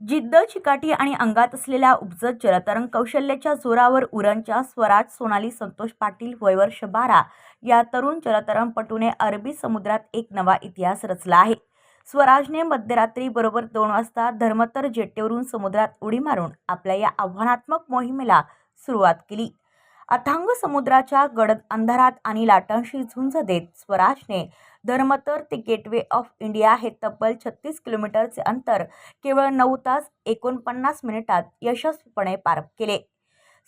जिद्द, चिकाटी आणि अंगात असलेल्या उपजत जलतरण कौशल्याच्या जोरावर उरणच्या स्वराज सोनाली संतोष पाटील वय वर्ष 12 या तरुण जलतरणपटूने अरबी समुद्रात एक नवा इतिहास रचला आहे। स्वराजने मध्यरात्री बरोबर 2 वाजता धर्मतर जेट्टीवरून समुद्रात उडी मारून आपल्या या आव्हानात्मक मोहिमेला सुरुवात केली। अथांग समुद्राच्या गडद अंधारात आणि लाटांशी झुंज देत स्वराजने धर्मतर ते गेटवे ऑफ इंडिया हे तब्बल 36 किलोमीटरचे अंतर केवळ 9 तास 49 मिनिटात यशस्वीपणे पार केले।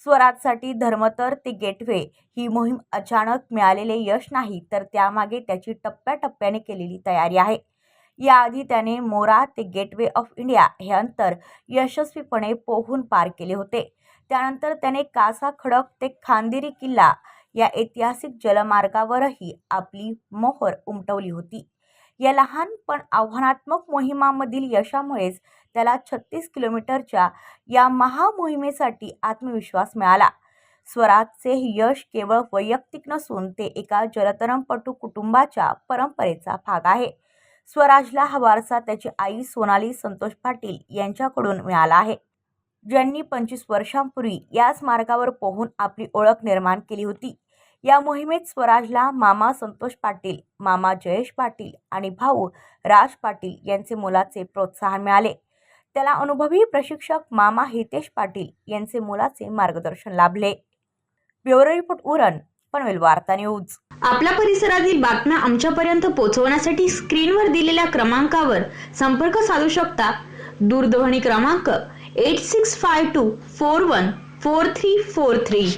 स्वराजसाठी धर्मतर ते गेटवे ही मोहीम अचानक मिळालेले यश नाही, तर त्यामागे त्याची टप्प्याटप्प्याने केलेली तयारी आहे। याआधी त्याने मोरा ते गेटवे ऑफ इंडिया हे अंतर यशस्वीपणे पोहून पार केले होते। त्यानंतर त्याने कासा खडक ते खांदेरी किल्ला या ऐतिहासिक जलमार्गावरही आपली मोहोर उमटवली होती। या लहान पण आव्हानात्मक मोहिमांमधील यशामुळेच त्याला 36 किलोमीटरच्या या महामोहिमेसाठी आत्मविश्वास मिळाला। स्वराजचे हे यश केवळ वैयक्तिक नसून ते एका जलतरणपटू कुटुंबाच्या परंपरेचा भाग आहे। स्वराजला हा वारसा त्याची आई सोनाली संतोष पाटील यांच्याकडून मिळाला आहे, ज्यांनी 25 वर्षांपूर्वी याच मार्गावर पोहून आपली ओळख निर्माण केली होती। या मोहिमेत स्वराजला मामा संतोष पाटील, मामा जयेश पाटील आणि भाऊ राज पाटील यांचे मोलाचे प्रोत्साहन मिळाले। त्याला अनुभवी प्रशिक्षक मामा हितेश पाटील यांचे मोलाचे मार्गदर्शन लाभले। ब्युरो रिपोर्ट उरण, पनवेल वार्ता न्यूज। आपल्या परिसरातील बातम्या आमच्यापर्यंत पोहोचवण्यासाठी स्क्रीनवर दिलेल्या क्रमांकावर संपर्क साधू शकता। दूरध्वनी क्रमांक 8652414343।